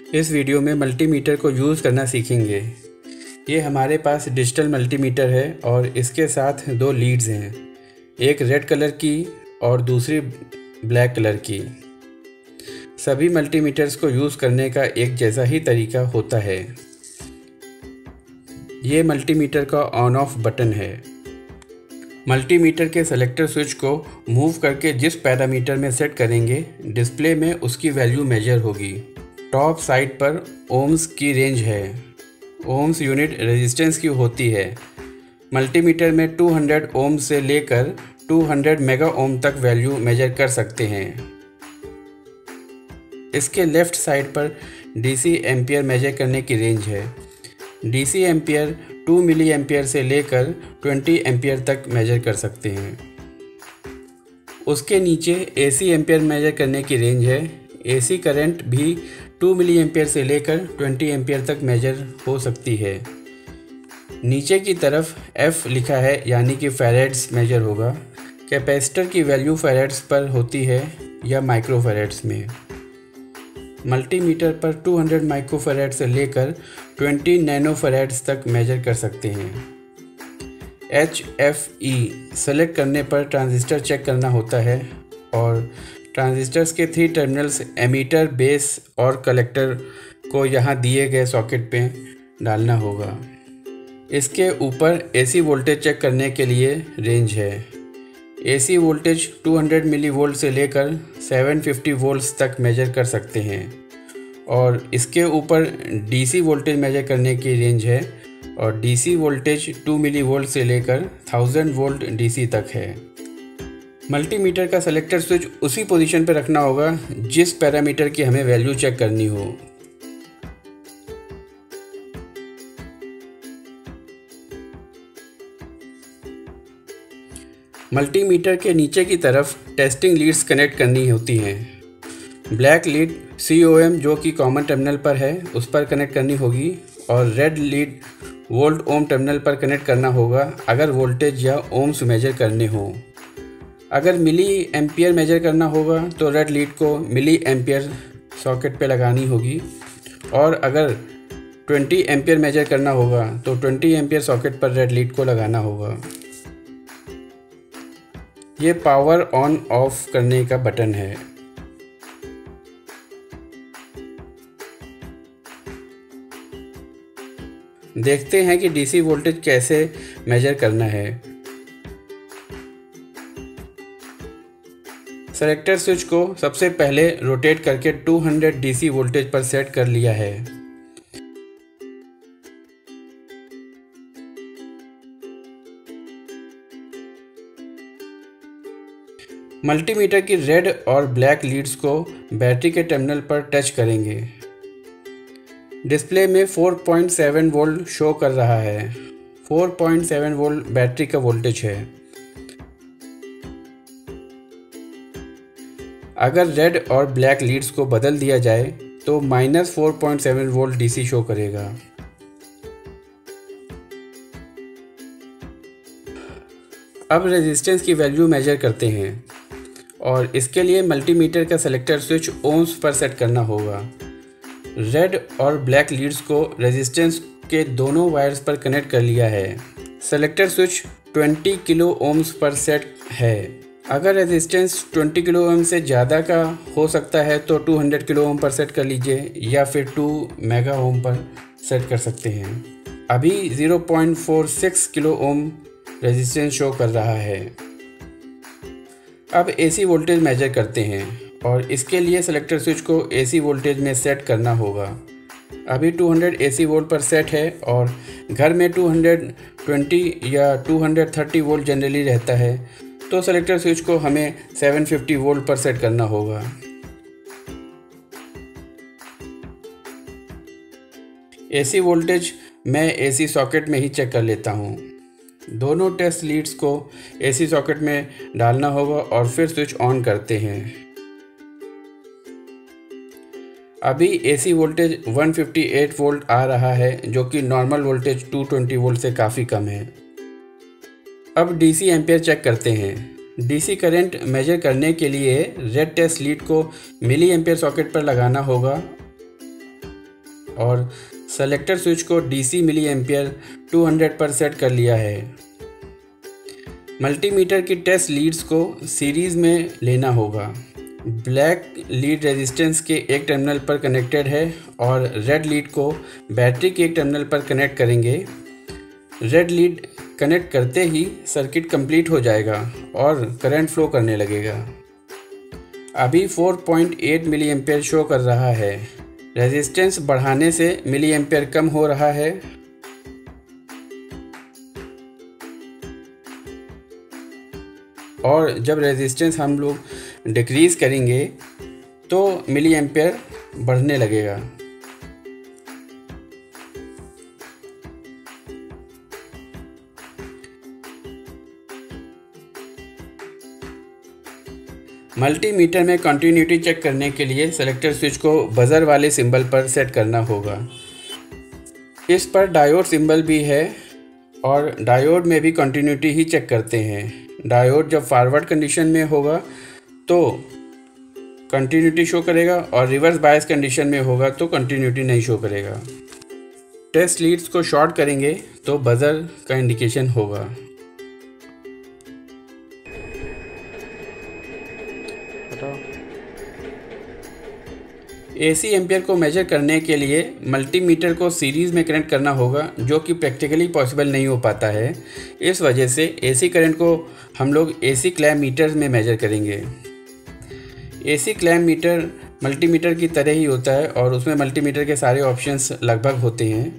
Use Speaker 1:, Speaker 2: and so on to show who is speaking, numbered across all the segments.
Speaker 1: इस वीडियो में मल्टीमीटर को यूज़ करना सीखेंगे। ये हमारे पास डिजिटल मल्टीमीटर है और इसके साथ दो लीड्स हैं, एक रेड कलर की और दूसरी ब्लैक कलर की। सभी मल्टीमीटर्स को यूज़ करने का एक जैसा ही तरीका होता है। ये मल्टीमीटर का ऑन ऑफ बटन है। मल्टीमीटर के सेलेक्टर स्विच को मूव करके जिस पैरामीटर में सेट करेंगे, डिस्प्ले में उसकी वैल्यू मेजर होगी। टॉप साइड पर ओम्स की रेंज है। ओम्स यूनिट रेजिस्टेंस की होती है। मल्टीमीटर में 200 ओम से लेकर 200 मेगा ओम तक वैल्यू मेजर कर सकते हैं। इसके लेफ़्ट साइड पर डीसी एम्पियर मेजर करने की रेंज है। डीसी एम्पियर 2 मिली एम्पियर से लेकर 20 एम्पियर तक मेजर कर सकते हैं। उसके नीचे एसी एम्पियर मेजर करने की रेंज है। एसी करंट भी 2 मिली एम्पियर से लेकर 20 एम्पियर तक मेजर हो सकती है। नीचे की तरफ F लिखा है, यानी कि फैरेड्स मेजर होगा। कैपेसिटर की वैल्यू फैरेड्स पर होती है या माइक्रोफैरेड्स में। मल्टीमीटर पर 200 माइक्रोफैरेड से लेकर 20 नैनोफैरेड्स तक मेजर कर सकते हैं। HFE सेलेक्ट करने पर ट्रांजिस्टर चेक करना होता है और ट्रांजिस्टर्स के 3 टर्मिनल्स एमीटर, बेस और कलेक्टर को यहाँ दिए गए सॉकेट पे डालना होगा। इसके ऊपर AC वोल्टेज चेक करने के लिए रेंज है। AC वोल्टेज 200 मिली वोल्ट से लेकर 750 वोल्ट्स तक मेजर कर सकते हैं और इसके ऊपर DC वोल्टेज मेजर करने की रेंज है और DC वोल्टेज 2 मिली वोल्ट से लेकर 1000 वोल्ट DC तक है। मल्टीमीटर का सेलेक्टर स्विच उसी पोजीशन पर रखना होगा जिस पैरामीटर की हमें वैल्यू चेक करनी हो। मल्टीमीटर के नीचे की तरफ टेस्टिंग लीड्स कनेक्ट करनी होती हैं। ब्लैक लीड COM जो कि कॉमन टर्मिनल पर है उस पर कनेक्ट करनी होगी और red lead volt ohm terminal पर कनेक्ट करना होगा अगर वोल्टेज या ओम्स मेजर करने हो। अगर मिली एम्पियर मेजर करना होगा तो रेड लीड को मिली एम्पियर सॉकेट पे लगानी होगी और अगर 20 एम्पियर मेजर करना होगा तो 20 एम्पियर सॉकेट पर रेड लीड को लगाना होगा। ये पावर ऑन ऑफ करने का बटन है। देखते हैं कि DC वोल्टेज कैसे मेजर करना है। सेलेक्टर स्विच को सबसे पहले रोटेट करके 200 DC वोल्टेज पर सेट कर लिया है। मल्टीमीटर की रेड और ब्लैक लीड्स को बैटरी के टर्मिनल पर टच करेंगे। डिस्प्ले में 4.7 वोल्ट शो कर रहा है। 4.7 वोल्ट बैटरी का वोल्टेज है। अगर रेड और ब्लैक लीड्स को बदल दिया जाए तो -4.7 वोल्ट DC शो करेगा। अब रेजिस्टेंस की वैल्यू मेजर करते हैं और इसके लिए मल्टीमीटर का सेलेक्टर स्विच ओम्स पर सेट करना होगा। रेड और ब्लैक लीड्स को रेजिस्टेंस के दोनों वायर्स पर कनेक्ट कर लिया है। सेलेक्टर स्विच 20 किलो ओम्स पर सेट है। अगर रेजिस्टेंस 20 किलो ओम से ज़्यादा का हो सकता है तो 200 किलो ओम पर सेट कर लीजिए या फिर 2 मेगा ओम पर सेट कर सकते हैं। अभी 0.46 किलो ओम रेजिस्टेंस शो कर रहा है। अब AC वोल्टेज मेजर करते हैं और इसके लिए सेलेक्टर स्विच को AC वोल्टेज में सेट करना होगा। अभी 200 AC वोल्ट पर सेट है और घर में 220 या 230 वोल्ट जनरली रहता है, तो सेलेक्टर स्विच को हमें 750 वोल्ट पर सेट करना होगा। AC वोल्टेज मैं AC सॉकेट में ही चेक कर लेता हूँ। दोनों टेस्ट लीड्स को AC सॉकेट में डालना होगा और फिर स्विच ऑन करते हैं। अभी AC वोल्टेज 158 वोल्ट आ रहा है जो कि नॉर्मल वोल्टेज 220 वोल्ट से काफ़ी कम है। अब DC एम्पियर चेक करते हैं। DC करंट मेजर करने के लिए रेड टेस्ट लीड को मिली एम्पियर सॉकेट पर लगाना होगा और सेलेक्टर स्विच को DC मिली एम्पियर 200 पर सेट कर लिया है। मल्टीमीटर की टेस्ट लीड्स को सीरीज़ में लेना होगा। ब्लैक लीड रेजिस्टेंस के एक टर्मिनल पर कनेक्टेड है और रेड लीड को बैटरी के एक टर्मिनल पर कनेक्ट करेंगे। रेड लीड कनेक्ट करते ही सर्किट कंप्लीट हो जाएगा और करंट फ्लो करने लगेगा। अभी 4.8 मिली एम्पियर शो कर रहा है। रेजिस्टेंस बढ़ाने से मिली एम्पियर कम हो रहा है। और जब रेजिस्टेंस हम लोग डिक्रीज़ करेंगे तो मिली एम्पियर बढ़ने लगेगा। मल्टीमीटर में कंटिन्यूटी चेक करने के लिए सेलेक्टर स्विच को बजर वाले सिंबल पर सेट करना होगा। इस पर डायोड सिंबल भी है और डायोड में भी कंटिन्यूटी ही चेक करते हैं। डायोड जब फॉरवर्ड कंडीशन में होगा तो कंटिन्यूटी शो करेगा और रिवर्स बायस कंडीशन में होगा तो कंटिन्यूटी नहीं शो करेगा। टेस्ट लीड्स को शॉर्ट करेंगे तो बजर का इंडिकेशन होगा। AC एम्पियर को मेजर करने के लिए मल्टीमीटर को सीरीज़ में कनेक्ट करना होगा, जो कि प्रैक्टिकली पॉसिबल नहीं हो पाता है। इस वजह से AC करंट को हम लोग AC क्लैम्प मीटर में मेजर करेंगे। AC क्लैम्प मीटर मल्टीमीटर की तरह ही होता है और उसमें मल्टीमीटर के सारे ऑप्शंस लगभग होते हैं।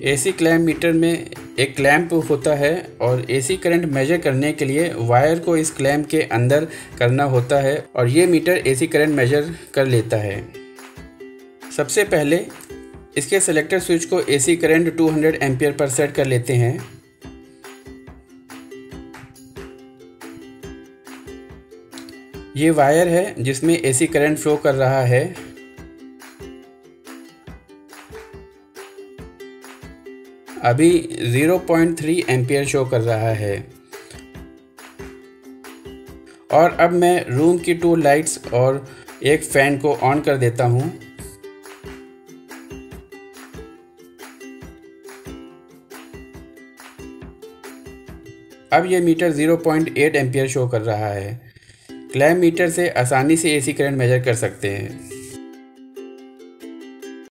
Speaker 1: AC क्लैम्प मीटर में एक क्लैम्प होता है और AC करंट मेजर करने के लिए वायर को इस क्लैम्प के अंदर करना होता है और ये मीटर AC करंट मेजर कर लेता है। सबसे पहले इसके सेलेक्टर स्विच को AC current 200 ampere per set कर लेते हैं। ये वायर है जिसमें AC करंट फ्लो कर रहा है। अभी 0.3 एम्पियर शो कर रहा है। और अब मैं रूम की 2 लाइट्स और एक फ़ैन को ऑन कर देता हूँ। अब ये मीटर 0.8 एम्पियर शो कर रहा है। क्लैम्प मीटर से आसानी से AC करंट मेजर कर सकते हैं।